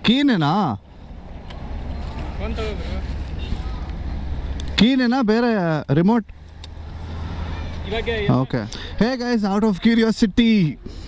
ಕೀನೇನಾ ಕೀನೇನಾ ಬೇರೆ remote? Okay. Hey guys, out of curiosity,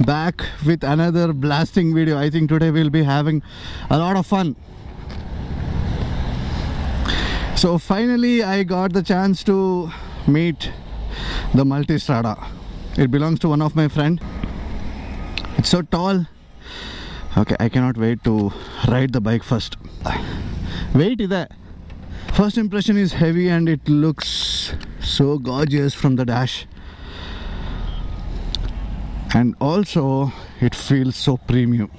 back with another blasting video. I think today we'll be having a lot of fun. So finally I got the chance to meet the Multistrada. It belongs to one of my friend. It's so tall. Okay, I cannot wait to ride the bike first. Wait is that. First impression is heavy and it looks so gorgeous from the dash. And also it feels so premium.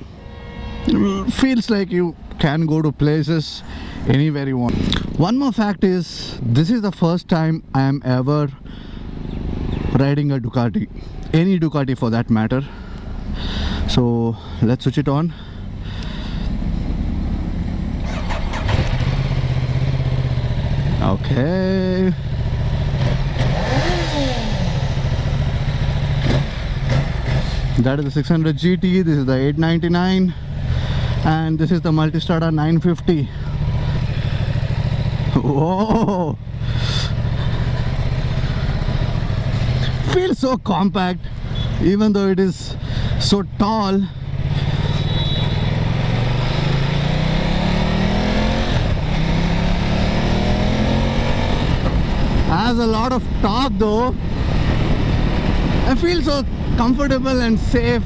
It feels like you can go to places anywhere you want. One more fact is, this is the first time I am ever riding a Ducati, any Ducati for that matter. So let's switch it on. Okay. That is the 600 GT, this is the 899, and this is the Multistrada 950. Whoa! Feels so compact, even though it is so tall. Has a lot of torque though. I feel so comfortable and safe.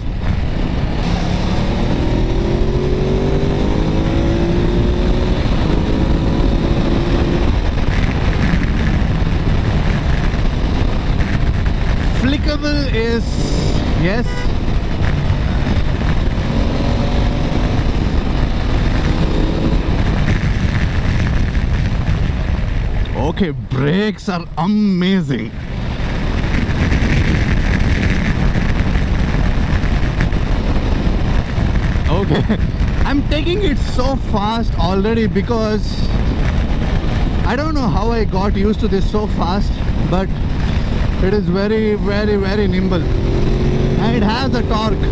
Flickable is yes. Okay, brakes are amazing. Okay, I'm taking it so fast already because I don't know how I got used to this so fast, but it is very nimble and it has a torque.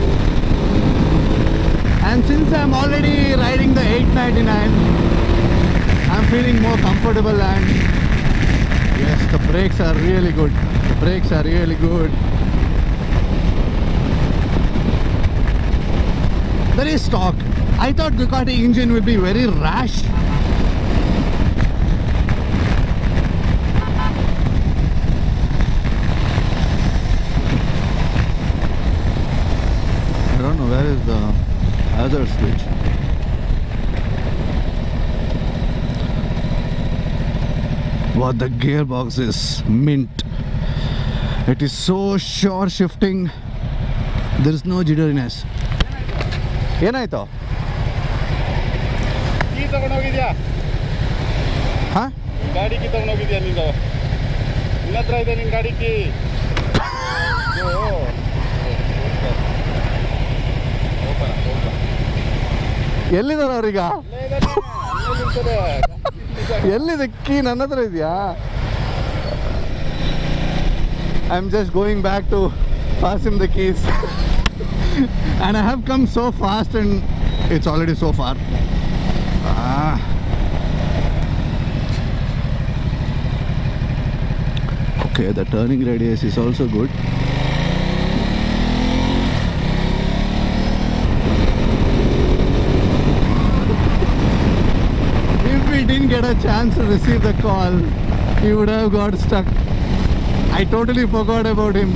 And since I'm already riding the 899, I'm feeling more comfortable, and yes, the brakes are really good. The brakes are really good. There is torque. I thought Ducati engine would be very rash. I don't know where is the hazard switch. Wow, the gearbox is mint. It is so sure shifting. There is no jitteriness. ಏನಾಯ್ತು? Key ತಗೊಂಡೋಗಿದ್ಯಾ? ಹಾ? ಗಾಡಿ key ತಗೊಂಡೋಗಿದ್ಯಾ ನೀನು? ನಿನ್ನ ಹತ್ರ ಇದೆ ನಿನ್ನ ಗಾಡಿ key? ಎಲ್ಲಿದ್ದಾರೆ ಅವ್ರೀಗ? ಎಲ್ಲಿದೆ ಕೀ? ನನ್ನ ಹತ್ರ ಇದೆಯಾ? I'm just going back to pass him the keys. And I have come so fast and it's already so far. Okay, the turning radius is also good. If we didn't get a chance to receive the call, he would have got stuck. I totally forgot about him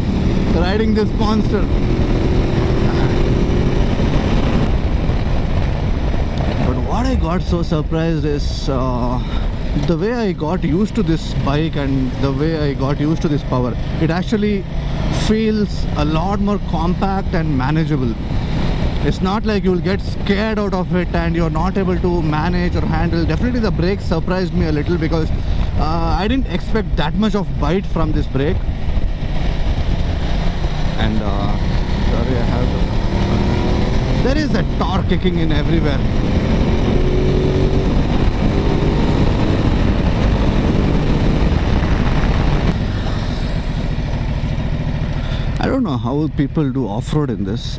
riding this monster. What I got so surprised is the way I got used to this bike and the way I got used to this power. It actually feels a lot more compact and manageable. It's not like you'll get scared out of it and you're not able to manage or handle. Definitely the brakes surprised me a little because I didn't expect that much of bite from this brake. And sorry, I have to... There is a torque kicking in everywhere. I don't don't know how people do off-road in this.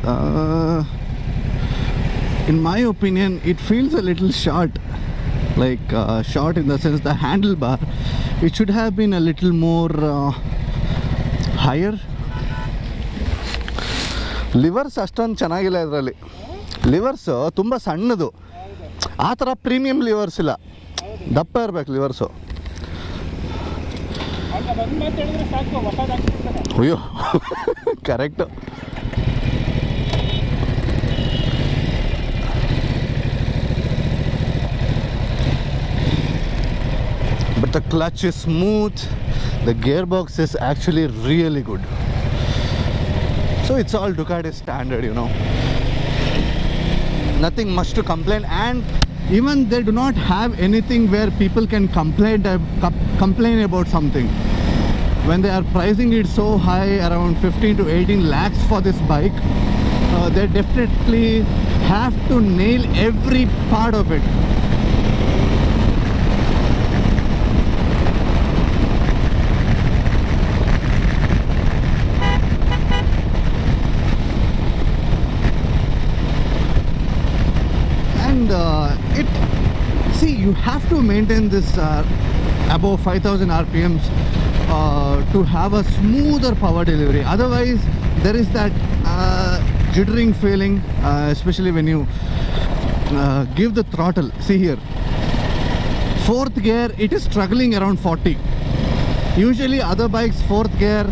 In my opinion, it feels a little short. Like short in the sense the handlebar, it should have been a little more higher. Levers ಅಷ್ಟೊಂದು ಚೆನ್ನಾಗಿಲ್ಲ ಇದರಲ್ಲಿ. ಲಿವರ್ಸು ತುಂಬ ಸಣ್ಣದು, ಆ ಥರ premium levers ಇಲ್ಲ, ದಪ್ಪ ಇರಬೇಕು ಲಿವರ್ಸು. ಅಯ್ಯೋ correct. But the clutch is smooth, the gearbox is actually really good. So it's all Ducati standard, you know. Nothing much to complain, and even they do not have anything where people can complain about something. When they are pricing it so high, around 15 to 18 lakhs for this bike, they definitely have to nail every part of it. You have to maintain this above 5000 rpms to have a smoother power delivery. Otherwise there is that jittering feeling, especially when you give the throttle. See here, fourth gear, it is struggling around 40. Usually other bikes fourth gear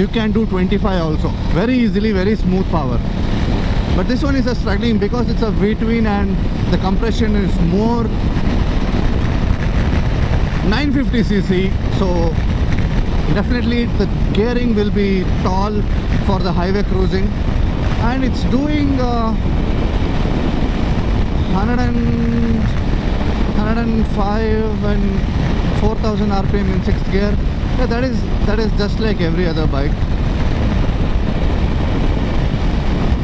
you can do 25 also very easily, very smooth power. But this one is struggling because it's a V-twin and the compression is more 950cc, so definitely the gearing will be tall for the highway cruising, and it's doing 105 and 4000 rpm in 6th gear. Yeah, that is just like every other bike,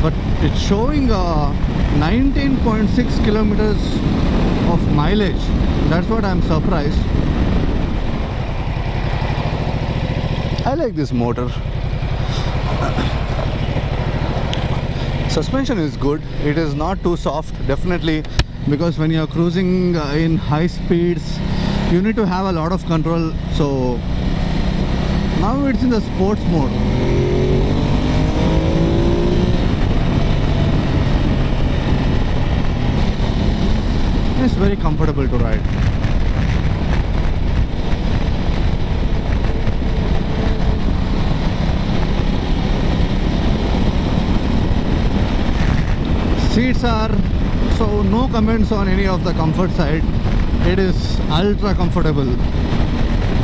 but it's showing 19.6 kilometers of mileage. That's what I'm surprised. I like this motor. Suspension is good. It is not too soft, definitely, because when you're cruising in high speeds, you need to have a lot of control. So now it's in the sports mode. It's very comfortable to ride. Seats are, so no comments on any of the comfort side. It is ultra comfortable.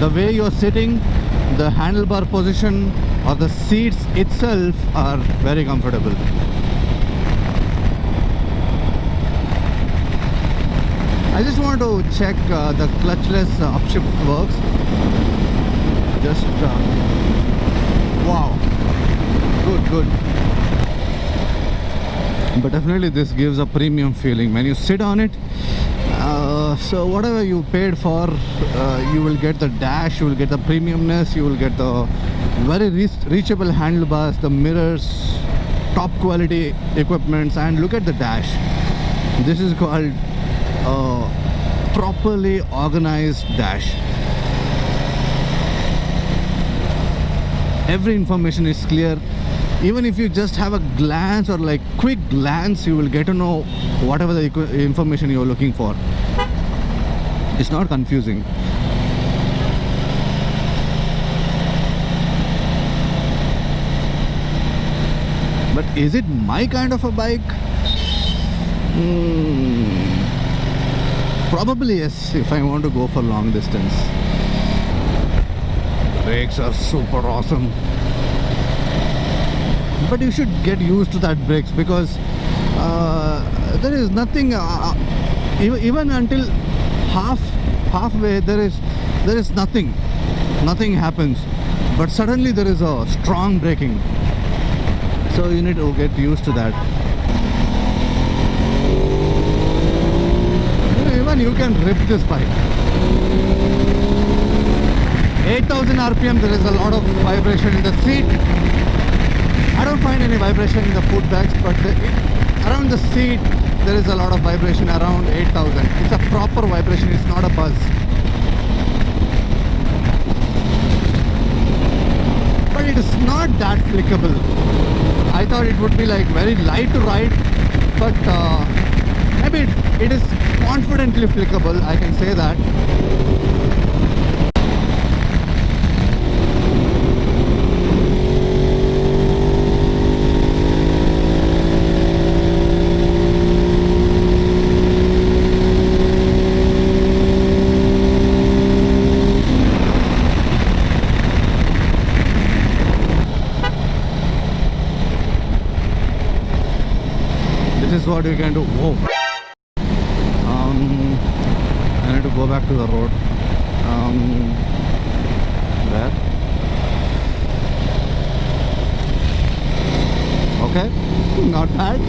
The way you're sitting, the handlebar position or the seats itself are very comfortable. I just want to check the clutchless upshift works. Just wow, good. But definitely this gives a premium feeling when you sit on it. So whatever you paid for, you will get the dash, you will get the premiumness, you will get the very reachable handlebars, the mirrors, top quality equipments, and look at the dash. This is called properly organized dash. Every information is clear. Even if you just have a glance or like quick glance, you will get to know whatever the information you are looking for. It's not confusing. But is it my kind of a bike? Probably yes, if I want to go for long distance. Brakes are super awesome. But you should get used to that brakes, because there is nothing even until halfway there is nothing happens, but suddenly there is a strong braking, so you need to get used to that. Even you can rip this bike. 8000 rpm, there is a lot of vibration in the seat. I don't find any vibration in the foot bags, but around the seat there is a lot of vibration around 8000. It's a proper vibration, it's not a buzz. But it is not that flickable. I thought it would be like very light to ride, but maybe it is confidently flickable, I can say that. This is what you can do. Whoa. I need to go back to the road. There. Okay, not bad.